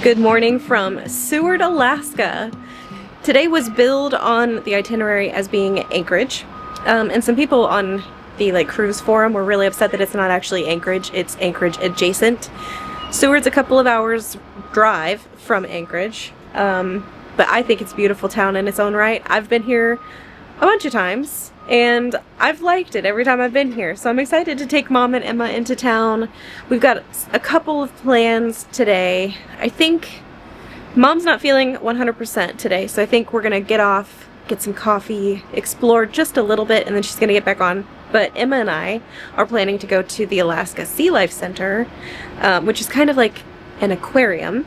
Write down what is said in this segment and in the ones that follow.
Good morning from Seward, Alaska. Today was billed on the itinerary as being Anchorage, and some people on the cruise forum were really upset that it's not actually Anchorage, it's Anchorage adjacent. Seward's a couple of hours drive from Anchorage, but I think it's a beautiful town in its own right. I've been here a bunch of times and I've liked it every time I've been here, so I'm excited to take Mom and Emma into town. We've got a couple of plans today. I think Mom's not feeling 100% today, so I think we're gonna get off, get some coffee, explore just a little bit, and then she's gonna get back on. But Emma and I are planning to go to the Alaska SeaLife Center, which is kind of like an aquarium,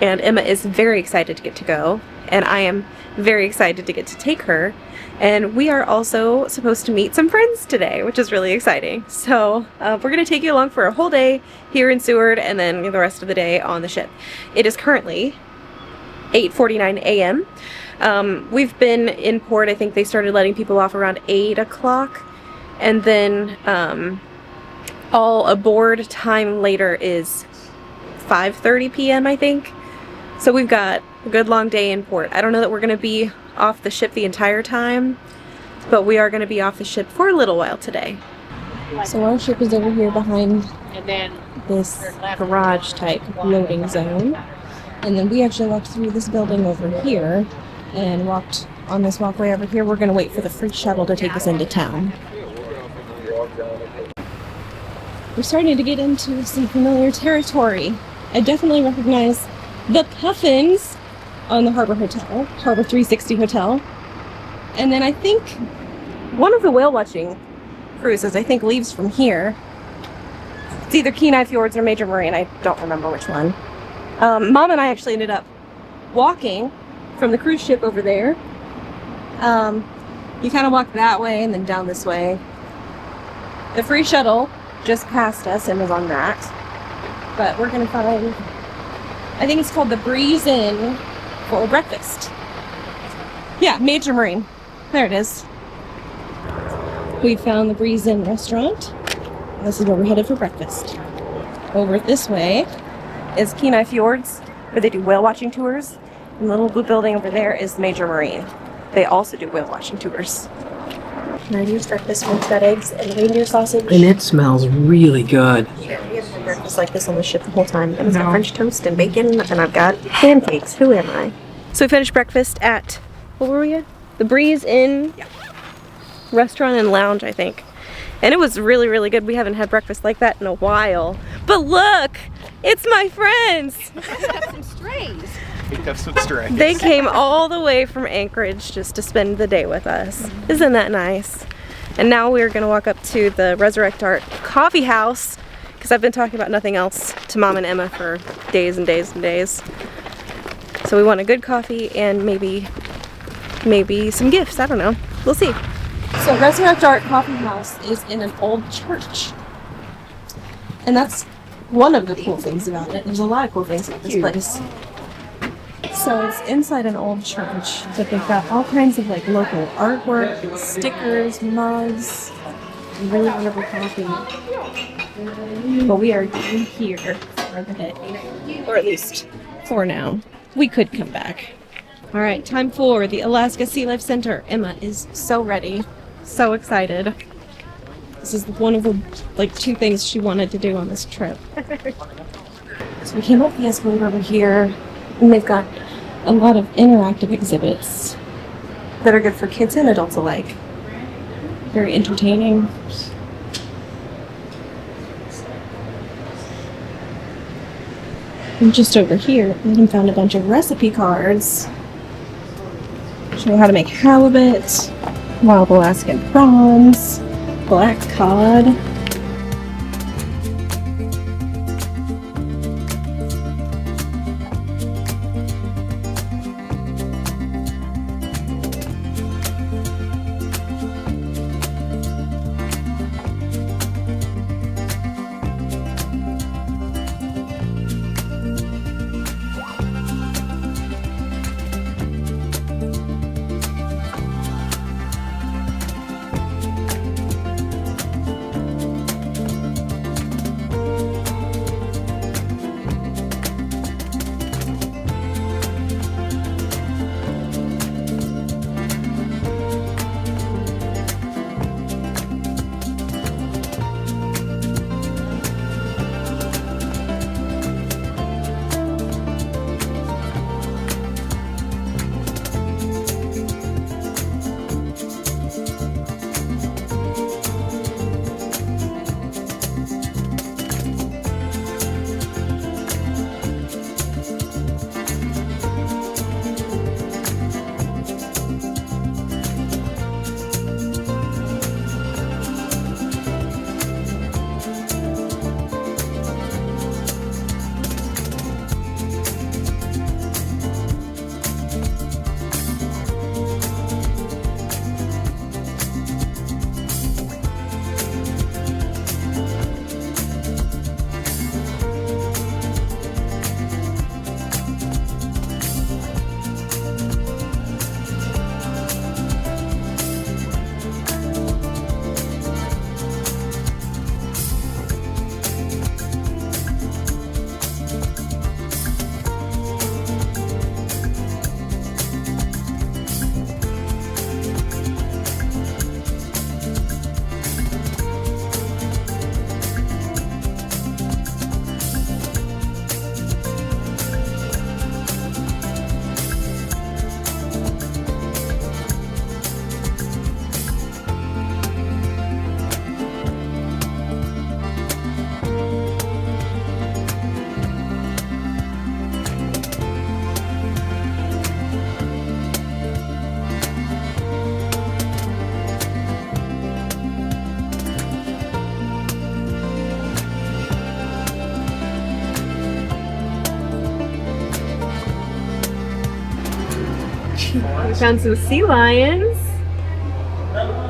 and Emma is very excited to get to go, and I am very excited to get to take her. And we are also supposed to meet some friends today, which is really exciting. So we're going to take you along for a whole day here in Seward and then the rest of the day on the ship. It is currently 8:49 a.m. We've been in port. I think they started letting people off around 8 o'clock. And then all aboard time later is 5:30 p.m. I think. So we've got a good long day in port. I don't know that we're going to be off the ship the entire time, but we are going to be off the ship for a little while today. So our ship is over here behind this garage type loading zone, and then we actually walked through this building over here and walked on this walkway over here. We're going to wait for the free shuttle to take us into town. We're starting to get into some familiar territory. I definitely recognize the puffins on the Harbor 360 Hotel. And then I think one of the whale watching cruises, I think, leaves from here. It's either Kenai Fjords or Major Marine. I don't remember which one. Mom and I actually ended up walking from the cruise ship over there. You kind of walk that way and then down this way. The free shuttle just passed us and was on that. But we're going to find, I think it's called the Breeze Inn for breakfast. Yeah, Major Marine. There it is. We found the Breeze Inn restaurant. This is where we're headed for breakfast. Over this way is Kenai Fjords, where they do whale watching tours. And the little blue building over there is Major Marine. They also do whale watching tours. And I use breakfast. We've got eggs and reindeer sausage. And it smells really good. Yeah, we haven't had breakfast like this on the ship the whole time. And it's got French toast and bacon, and I've got pancakes. Who am I? So we finished breakfast at, what were we at? The Breeze Inn restaurant and lounge, I think. And it was really, really good. We haven't had breakfast like that in a while. But look! It's my friends! We have some strays. We have some strays. They came all the way from Anchorage just to spend the day with us. Isn't that nice? And now we're going to walk up to the Resurrect Art Coffee House, because I've been talking about nothing else to Mom and Emma for days and days and days. So we want a good coffee and maybe some gifts. I don't know. We'll see. So Resurrect Art Coffee House is in an old church. And that's one of the cool things about it. There's a lot of cool things about this place. So it's inside an old church, but they've got all kinds of local artwork, stickers, mugs, and really wonderful coffee. But we are in here for the day, or at least for now. We could come back. All right, time for the Alaska SeaLife Center. Emma is so ready, so excited. This is one of the 2 things she wanted to do on this trip. So we came up the escalator over here, and they've got a lot of interactive exhibits that are good for kids and adults alike. Very entertaining. And just over here, we found a bunch of recipe cards showing how to make halibut, wild Alaskan prawns, black cod. Found some sea lions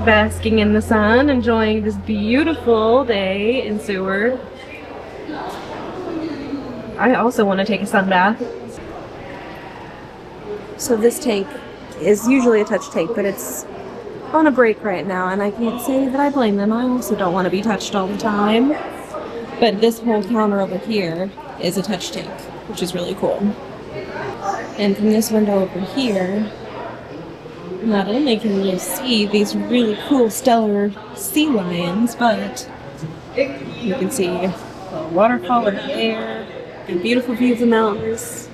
basking in the sun, enjoying this beautiful day in Seward. I also want to take a sun bath. So this tank is usually a touch tank, but it's on a break right now, and I can't say that I blame them. I also don't want to be touched all the time. But this whole counter over here is a touch tank, which is really cool. And from this window over here, not only can you see these really cool stellar sea lions, but you can see a waterfall over there, and beautiful views of the mountains,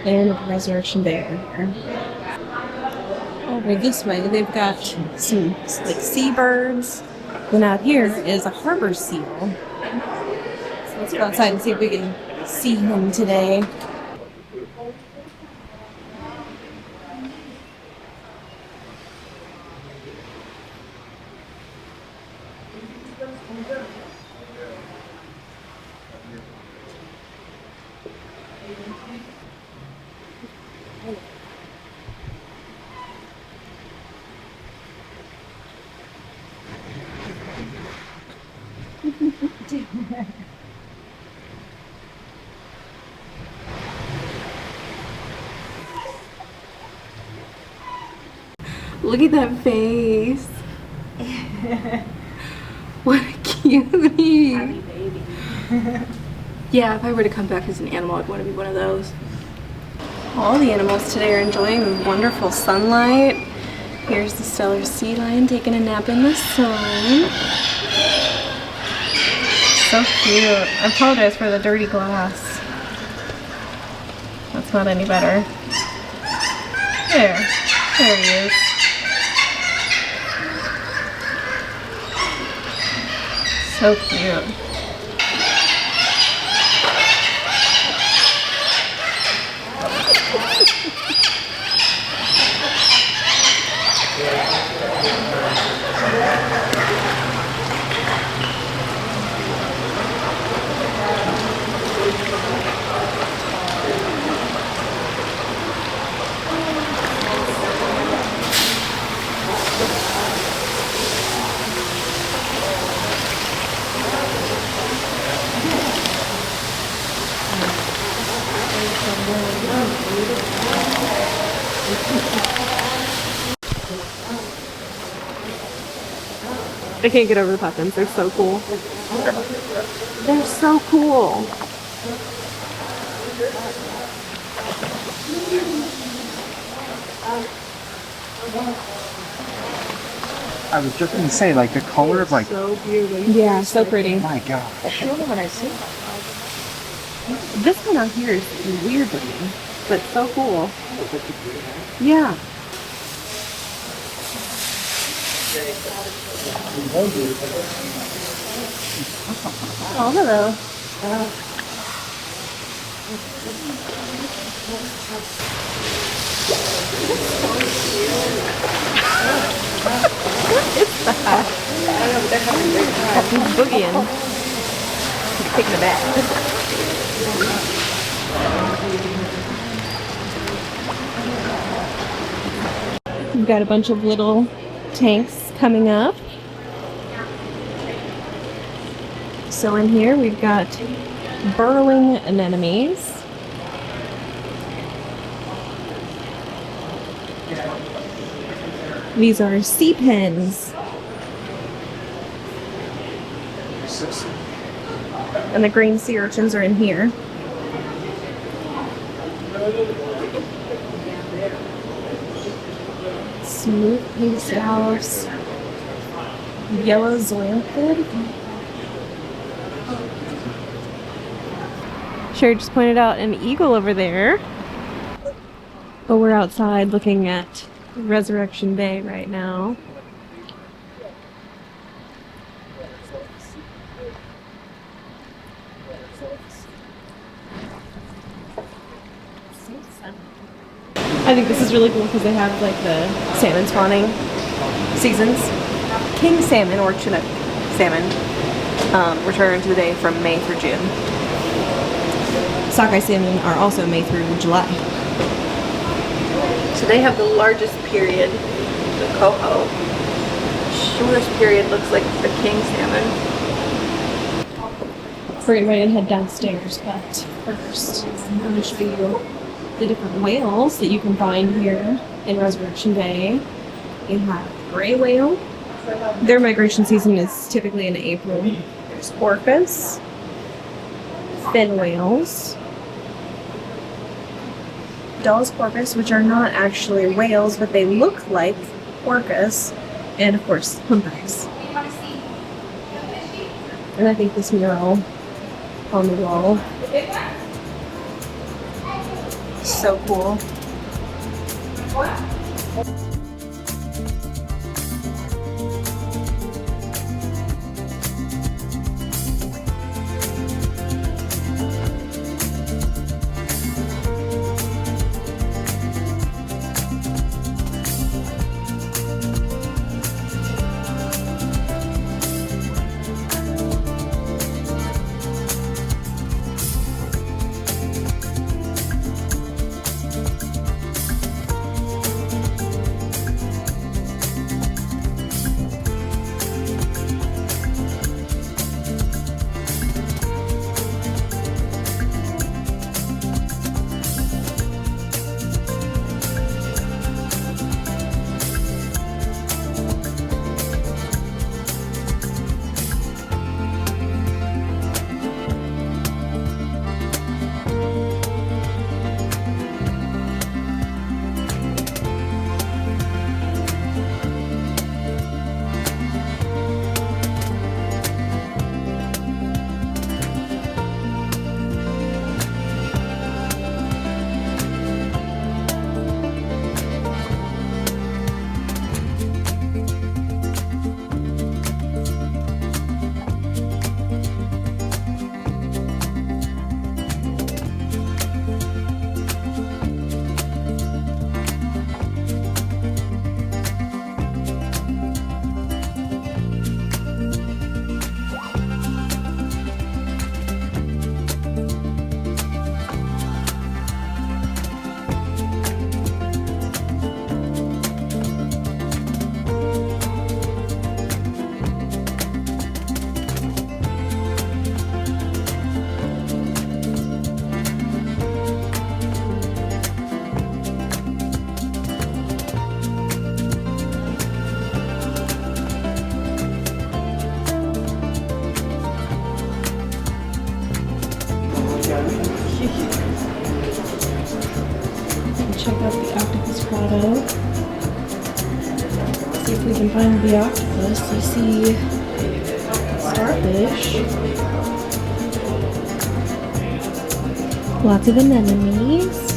and a Resurrection Bay over here. Over this way, they've got some like seabirds, and out here is a harbor seal. So let's go outside and see if we can see him today. Look at that face. What a cutie. Happy baby. Yeah, if I were to come back as an animal, I'd want to be one of those. All the animals today are enjoying the wonderful sunlight. Here's the stellar sea lion taking a nap in the sun. So cute. I apologize for the dirty glass. That's not any better. There he is. So cute. I can't get over the puffins. They're so cool. They're so cool. I was just gonna say, like, the color of, like, So beautiful. Yeah, so pretty. my God. When I see This one out here is weird looking, but so cool. Yeah. Oh, hello. What is that? I don't know, but they're having a great time. He's boogieing. He's taking a bath. We've got a bunch of little tanks coming up. So in here we've got burrowing anemones. These are sea pens. And the green sea urchins are in here. Smooth pink scallops. Yellow zoanthid. Sherri just pointed out an eagle over there. But we're outside looking at Resurrection Bay right now. I think this is really cool because they have like the salmon spawning seasons. King salmon or Chinook salmon return to the bay from May through June. Sockeye salmon are also May through July. So they have the largest period, the coho. Shortest period looks like the king salmon. We're getting ready to head downstairs, but first I'm going to show you the different whales that you can find here in Resurrection Bay. You have gray whale. Their migration season is typically in April. There's orcas, fin whales, Dall's porpoise, which are not actually whales, but they look like orcas, and of course, humpbacks. And I think this mural on the wall, so cool. Check out the octopus grotto. See if we can find the octopus. You see starfish. Lots of anemones.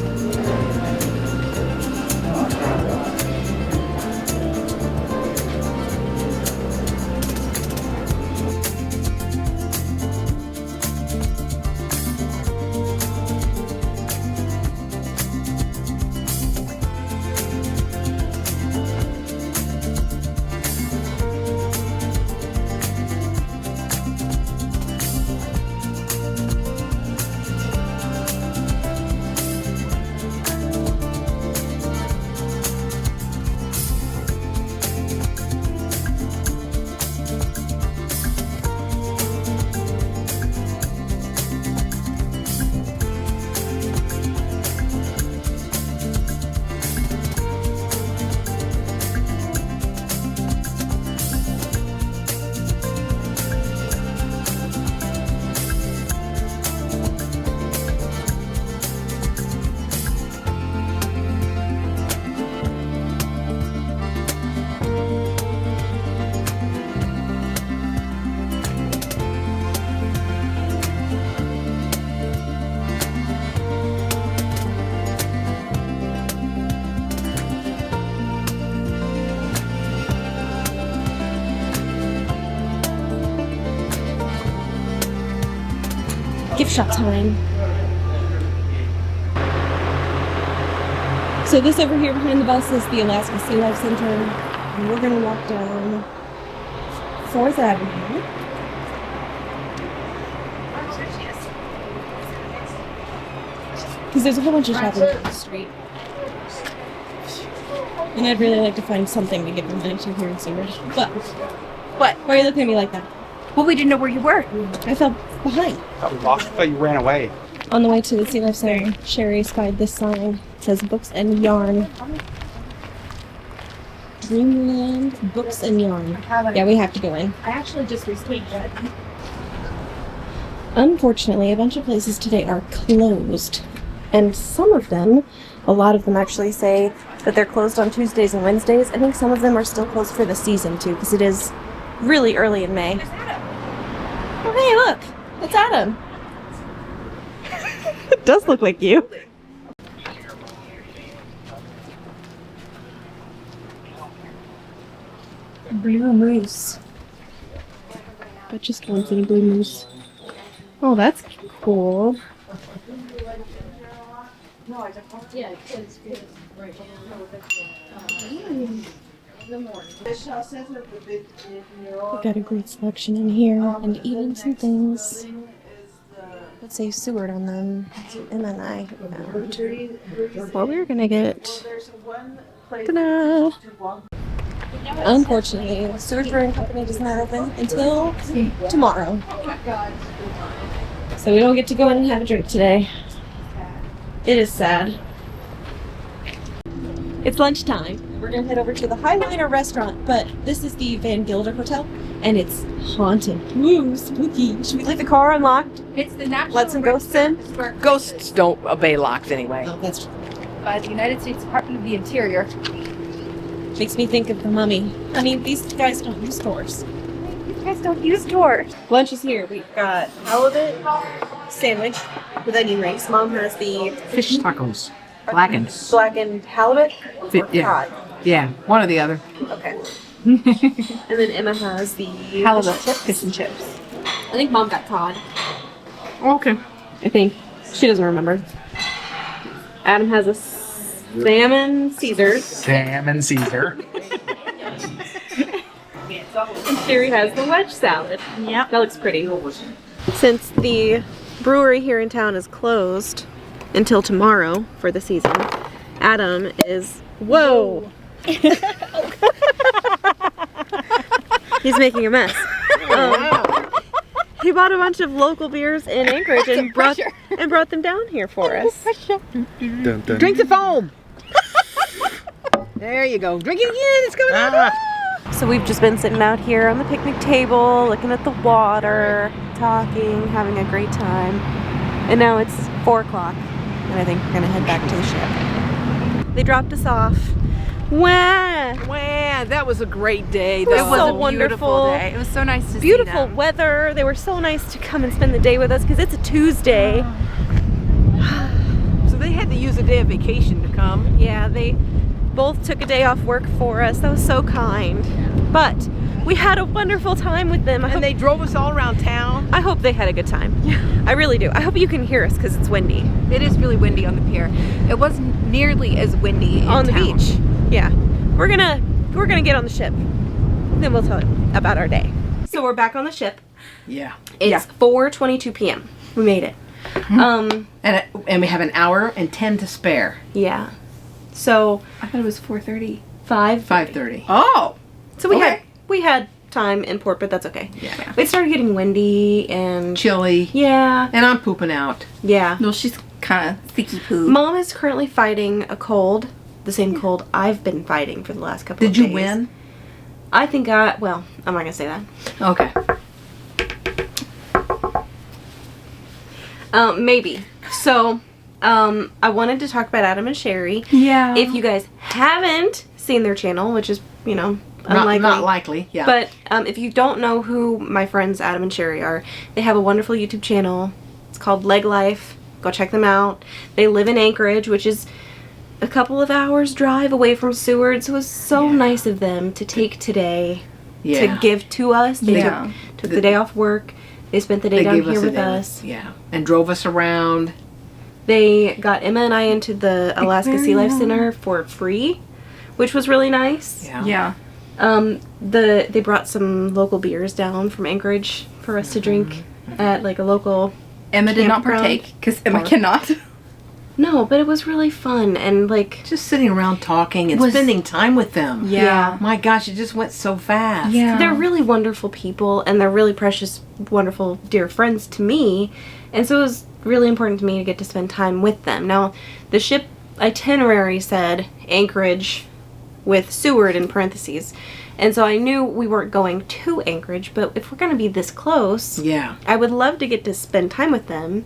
Gift shop time. So this over here behind the bus is the Alaska SeaLife Center, and we're gonna walk down 4th Avenue. Because there's a whole bunch of shopping on the street. And I'd really like to find something to give them to here in Seward. But, What? why are you looking at me like that? Well, we didn't know where you were. I fell behind. I thought you ran away. On the way to the SeaLife Center, Sherri spied this sign. It says Books and Yarn. Dreamland Books and Yarn. Yeah, we have to go in. I actually just received that. Unfortunately, a bunch of places today are closed. And some of them, a lot of them actually say that they're closed on Tuesdays and Wednesdays. I think some of them are still closed for the season too, because it is really early in May. Oh, hey, look! It's Adam! It does look like you. Blue moose. But just one thing, blue moose. Oh, that's cool. We've got a great selection in here, and even some things that say Seward on them. So Emma and I found. Well, we're gonna get. Ta-da! Unfortunately, the Seward Brewing Company does not open until tomorrow. So we don't get to go in and have a drink today. It is sad. It's lunchtime. We're gonna head over to the Highliner restaurant, but this is the Van Gilder Hotel, and it's haunted. Ooh, spooky. Should we leave the car unlocked? It's the National Let some ghosts in? Ghosts don't obey locks anyway. Oh, that's true. By the United States Department of the Interior. Makes me think of the Mummy. I mean, these guys don't use doors. You guys don't use doors. Lunch is here. We've got halibut sandwich with onion rings. Mom has the Fish tacos. Blackened. blackened halibut or Yeah. cod. Yeah, one or the other. Okay. And then Emma has the Halibut fish and chips. I think Mom got cod. Okay. I think. She doesn't remember. Adam has a salmon Caesars. Salmon Caesar. And Sherri has the wedge salad. Yep. That looks pretty. Since the brewery here in town is closed until tomorrow for the season, Adam is... Whoa! He's making a mess. He bought a bunch of local beers in Anchorage and brought them down here for us. Dun, dun. Drink the foam. There you go. Drink it again. It's going out. So we've just been sitting out here on the picnic table, looking at the water, talking, having a great time. And now it's 4 o'clock, and I think we're gonna head back to the ship. They dropped us off. Wah! Wow, that was a great day. It was That was so a wonderful. beautiful day. It was so nice to Beautiful see them. weather. They were so nice to come and spend the day with us because it's a Tuesday. So they had to use a day of vacation to come. Yeah, they both took a day off work for us. That was so kind. But we had a wonderful time with them. And they drove us all around town. I hope they had a good time. I really do. I hope you can hear us because it's windy. It is really windy on the pier. It wasn't nearly as windy On the town. beach. Yeah. We're gonna get on the ship. Then we'll tell you about our day. So we're back on the ship. Yeah. It's 4:22 p.m. We made it. And we have an hour and 10 to spare. Yeah. So I thought it was 4:30. 5:30. Oh! So we Okay. had time in port, but that's okay. Yeah. It started getting windy and Chilly. yeah. And I'm pooping out. Yeah. No, she's kind of sticky poo. Mom is currently fighting a cold, the same cold I've been fighting for the last couple of Did days. you win? I think well, I'm not gonna say that. Okay. Maybe. So, I wanted to talk about Adam and Sherri. Yeah. If you guys haven't seen their channel, which is, unlikely. Not likely, yeah. But if you don't know who my friends Adam and Sherri are, they have a wonderful YouTube channel. It's called LeggLife. Go check them out. They live in Anchorage, which is a couple of hours drive away from Seward. So it was so nice of them to take today to give to us. They took the day off work. They spent the day down here with us. Yeah. And drove us around. They got Emma and I into the Alaska SeaLife Center for free, which was really nice. Yeah. They brought some local beers down from Anchorage for us to drink at like a local Emma did not campground. partake because Emma cannot. No, but it was really fun and like Just sitting around talking and Was- spending time with them. Yeah. My gosh, it just went so fast. Yeah. they're really wonderful people and they're really precious, wonderful, dear friends to me. And so it was really important to me to get to spend time with them. Now, the ship itinerary said Anchorage with Seward in parentheses. And so I knew we weren't going to Anchorage, but if we're going to be this close, Yeah. I would love to get to spend time with them.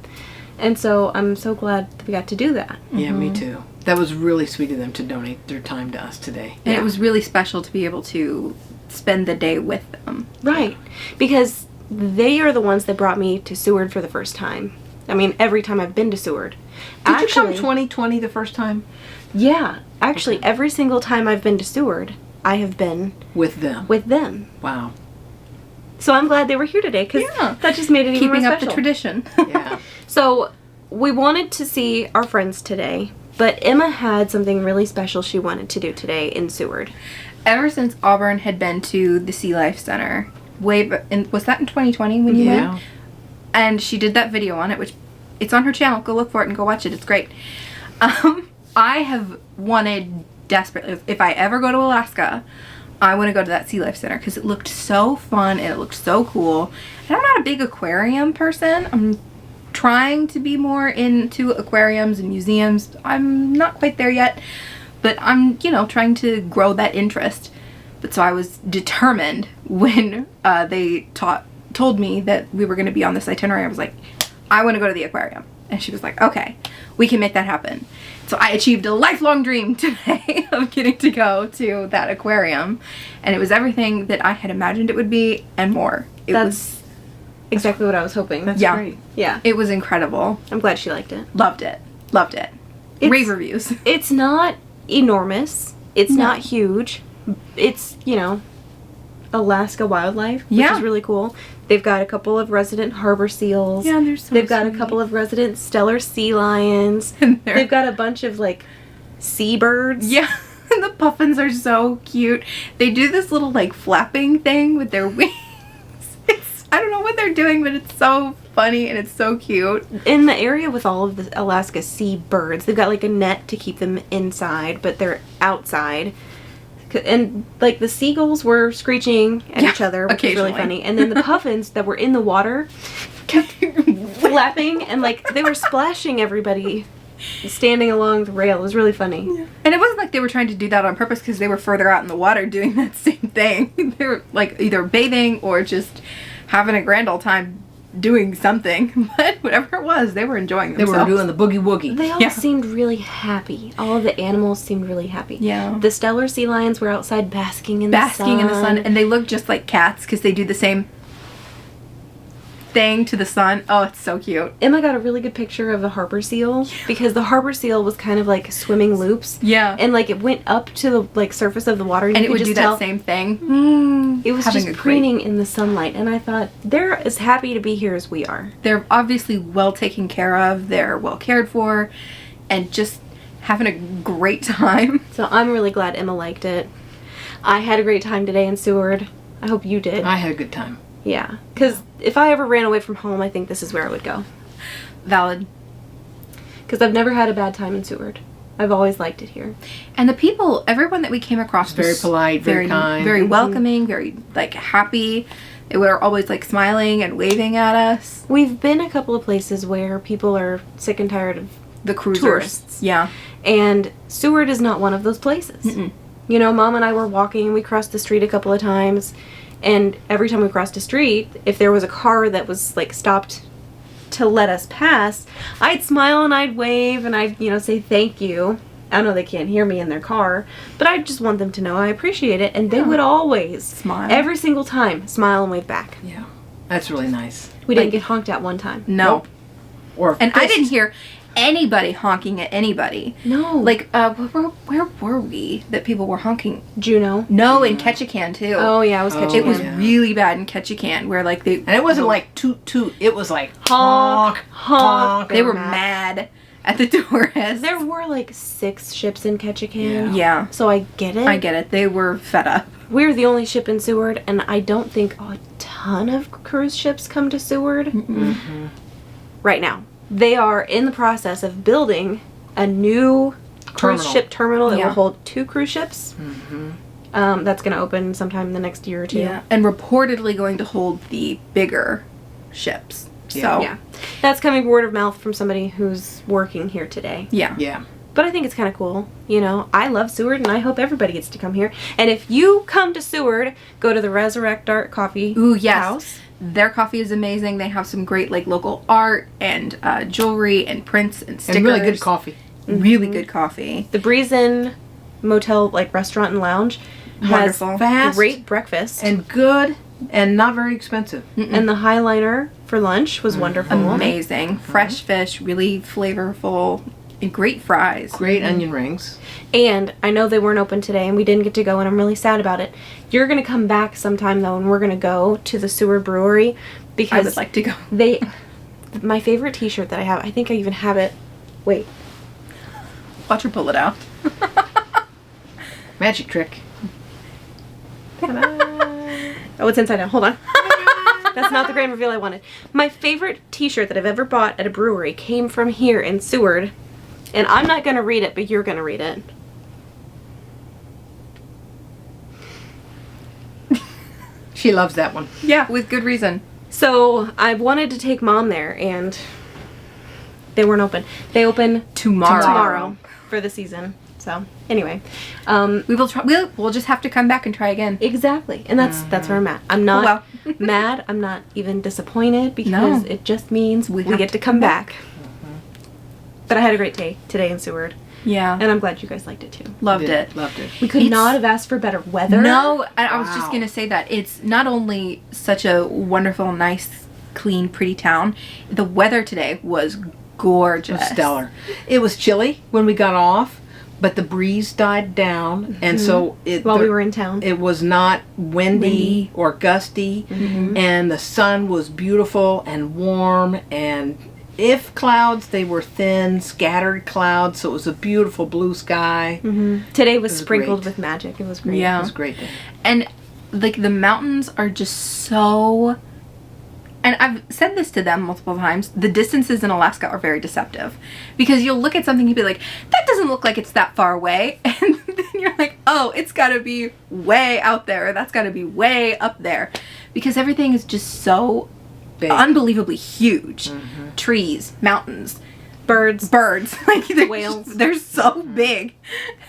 And so I'm so glad that we got to do that. Yeah, me too. That was really sweet of them to donate their time to us today. And Yeah. it was really special to be able to spend the day with them. Right. Because they are the ones that brought me to Seward for the first time. I mean, every time I've been to Seward. Did you come 2020 the first time? Yeah. Actually, every single time I've been to Seward, I have been With them. with them. Wow. So I'm glad they were here today because Yeah. that just made it even Keeping more up the special. tradition. Yeah. So we wanted to see our friends today, but Emma had something really special she wanted to do today in Seward. Ever since Auburn had been to the SeaLife Center, was that in 2020 when you Yeah. went? And she did that video on it, which it's on her channel. Go look for it and go watch it. It's great. I have wanted desperately, if I ever go to Alaska, I want to go to that SeaLife Center because it looked so fun and it looked so cool. And I'm not a big aquarium person. I'm trying to be more into aquariums and museums. I'm not quite there yet, but I'm, trying to grow that interest. But so I was determined when they told me that we were going to be on this itinerary. I was like, I want to go to the aquarium. And she was like, okay, we can make that happen. So I achieved a lifelong dream today of getting to go to that aquarium. And it was everything that I had imagined it would be and more. That's exactly what I was hoping. That's Yeah. great. Yeah. It was incredible. I'm glad she liked it. Loved it. Loved it. It's- Rave reviews. It's not enormous. It's No. not huge. It's, Alaska wildlife, which Yeah. is really cool. They've got a couple of resident harbor seals. Yeah, they're so They've got a sweet. couple of resident stellar sea lions. And they're- They've got a bunch of seabirds. Yeah, the puffins are so cute. They do this little flapping thing with their wings. I don't know what they're doing, but it's so funny and it's so cute. In the area with all of the Alaska seabirds, they've got a net to keep them inside, but they're outside. And the seagulls were screeching at Yeah, each other, which was really occasionally. funny. And then the puffins that were in the water kept flapping and they were splashing everybody standing along the rail. It was really funny. And it wasn't like they were trying to do that on purpose because they were further out in the water doing that same thing. They were either bathing or just having a grand old time doing something. But whatever it was, they were enjoying They themselves. were doing the boogie woogie. They all Yeah. seemed really happy. All of the animals seemed really happy. Yeah. The stellar sea lions were outside basking in basking in the sun, and they look just like cats because they do the same thing to the sun. Oh, it's so cute. Emma got a really good picture of the harbor seal because the harbor seal was kind of swimming loops. Yeah. And it went up to the surface of the water and, And you it could would just do tell that same thing. it was having just a great- preening in the sunlight, and I thought they're as happy to be here as we are. They're obviously well taken care of. They're well cared for, and just having a great time. So I'm really glad Emma liked it. I had a great time today in Seward. I hope you did. I had a good time. Yeah, because if I ever ran away from home, I think this is where I would go. Valid. Because I've never had a bad time in Seward. I've always liked it here. And the people, everyone that we came across Very was polite, very kind. very welcoming, very happy. They were always smiling and waving at us. We've been a couple of places where people are sick and tired of The cruisers. Tourists. Yeah. And Seward is not one of those places. Mm-mm. Mom and I were walking, we crossed the street a couple of times, and every time we crossed a street, if there was a car that was stopped to let us pass, I'd smile and I'd wave and I'd, say thank you. I know they can't hear me in their car, but I just want them to know I appreciate it, and they would always Smile. every single time smile and wave back. Yeah. That's really nice. We didn't get honked at one time. No. Nope. Or And I fist. didn't hear anybody honking at anybody. No. Where were we that people were honking? Juneau. No, in Ketchikan too. Oh yeah, I was catching It was yeah. really bad in Ketchikan where they And it wasn't toot toot. It was honk, honk, honk. they were mad at the tourists. There were 6 ships in Ketchikan. Yeah. So I get it. I get it. They were fed up. We're the only ship in Seward, and I don't think a ton of cruise ships come to Seward right now. They are in the process of building a new cruise Terminal. ship terminal that Yeah. will hold 2 cruise ships. That's going to open sometime in the next year or 2. Yeah, and reportedly going to hold the bigger ships. So Yeah. That's coming word of mouth from somebody who's working here today. yeah. Yeah. But I think it's kind of cool. You know, I love Seward and I hope everybody gets to come here. And if you come to Seward, go to the Resurrect Art Coffee Ooh, yes. House. Their coffee is amazing. They have some great like local art and jewelry and prints and stickers. And really good coffee. Really good coffee. The Breeze Inn Motel, like restaurant and lounge, has Wonderful. Fast. great breakfast. And good and not very expensive. And the Highliner for lunch was wonderful. Amazing. Fresh fish, really flavorful, and great fries. Great onion rings. And I know they weren't open today and we didn't get to go and I'm really sad about it. You're going to come back sometime though and we're going to go to the Seward Brewery I because would like to go. my favorite t-shirt that I have, I think I even have it. Wait. Watch her pull it out. Magic trick. Oh, it's inside out. Hold on. That's not the grand reveal I wanted. My favorite t-shirt that I've ever bought at a brewery came from here in Seward. And I'm not going to read it, but you're going to read it. She loves that one. Yeah, with good reason. So I wanted to take Mom there and they weren't open. They open tomorrow for the season. So anyway, We will try. We'll just have to come back and try again. exactly. And that's where I'm at. I'm not well. mad. I'm not even disappointed because No. it just means we have get to come back. But I had a great day today in Seward. Yeah, And I'm glad you guys liked it too. loved it. Loved it. We could It's- not have asked for better weather. No, I was Wow. just gonna say that it's not only such a wonderful, nice, clean, pretty town. The weather today was It gorgeous. was stellar. It was chilly when we got off, but the breeze died down, and so While we were in town. it was not windy or gusty, and the sun was beautiful and warm, and if clouds, they were thin, scattered clouds, so it was a beautiful blue sky. Today was was sprinkled great. with magic. It was great. Yeah. It was a great day. And like the mountains are just so, and I've said this to them multiple times, the distances in Alaska are very deceptive because you'll look at something and be like, that doesn't look like it's that far away, and then you're like, oh, it's got to be way out there, or that's got to be way up there, because everything is just so Big. unbelievably huge. Trees, mountains, Birds. like they're Whales. they're so big.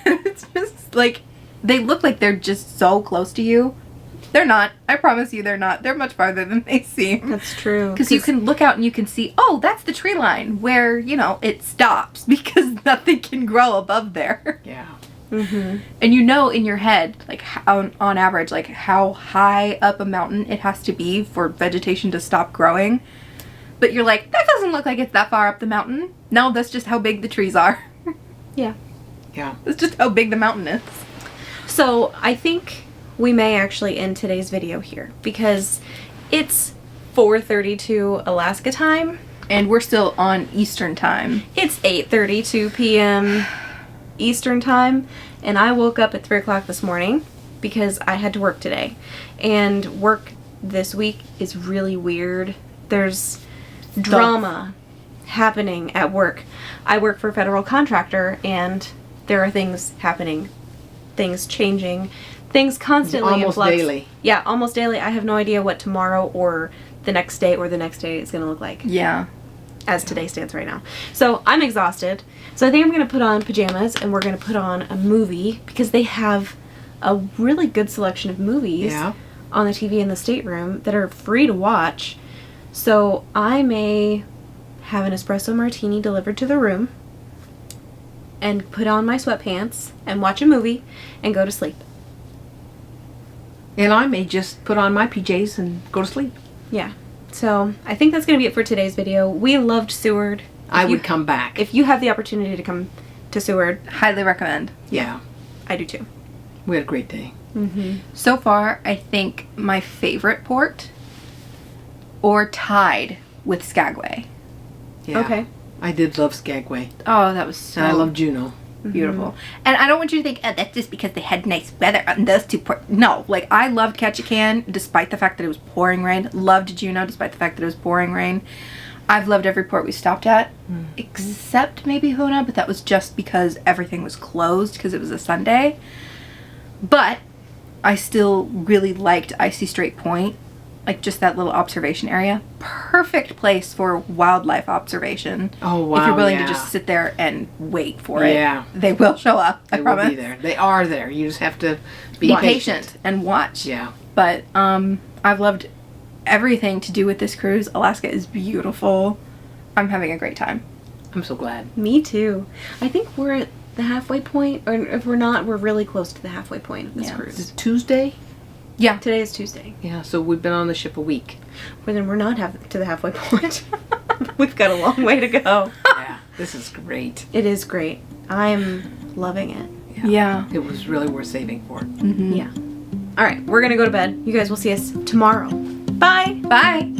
It's just like they look like they're just so close to you. They're not. I promise you, they're not. They're much farther than they seem. That's true. Because you can look out and you can see, oh, that's the tree line where, you know, it stops because nothing can grow above there. Yeah. And you know in your head, like on average, like how high up a mountain it has to be for vegetation to stop growing. But you're like, that doesn't look like it's that far up the mountain. No, that's just how big the trees are. Yeah. Yeah. That's just how big the mountain is. So I think we may actually end today's video here because it's 4:32 Alaska time. And we're still on Eastern time. It's 8:32 p.m. Eastern time, and I woke up at 3 o'clock this morning because I had to work today. And work this week is really weird. There's drama happening at work. I work for a federal contractor, and there are things happening, things changing, things constantly in Almost flux. daily. Yeah, almost daily. I have no idea what tomorrow or the next day or the next day is going to look like Yeah. as today stands right now. So I'm exhausted. So I think I'm going to put on pajamas and we're going to put on a movie because they have a really good selection of movies Yeah. on the TV in the stateroom that are free to watch. So I may have an espresso martini delivered to the room and put on my sweatpants and watch a movie and go to sleep. And I may just put on my PJs and go to sleep. Yeah. So I think that's going to be it for today's video. We loved Seward. I would come back. If you have the opportunity to come to Seward, Highly recommend. Yeah. I do too. We had a great day. So far, I think my favorite port or tied with Skagway. Yeah. Okay. I did love Skagway. Oh, that was so And I love Juneau. beautiful. And I don't want you to think, oh, that's just because they had nice weather on those two ports. No, like I loved Ketchikan despite the fact that it was pouring rain. Loved Juneau despite the fact that it was pouring rain. I've loved every port we stopped at, except maybe Hoona, but that was just because everything was closed because it was a Sunday. But I still really liked Icy Strait Point, like just that little observation area. Perfect place for wildlife observation. Oh, wow, if you're willing to yeah. just sit there and wait for it. Yeah. They will show up, I They promise. will be there. They are there. You just have to Be patient and watch. Yeah. But I've loved everything to do with this cruise. Alaska is beautiful. I'm having a great time. I'm so glad. Me too. I think we're at the halfway point, or if we're not, we're really close to the halfway point of this Yeah. cruise. Is it Tuesday? Yeah. Today is Tuesday. Yeah, so we've been on the ship a week. But then we're not to the halfway point. We've got a long way to go. Yeah, this is great. It is great. I'm loving it. Yeah. It was really worth saving for. Yeah. All right, we're going to go to bed. You guys will see us tomorrow. Bye. Bye.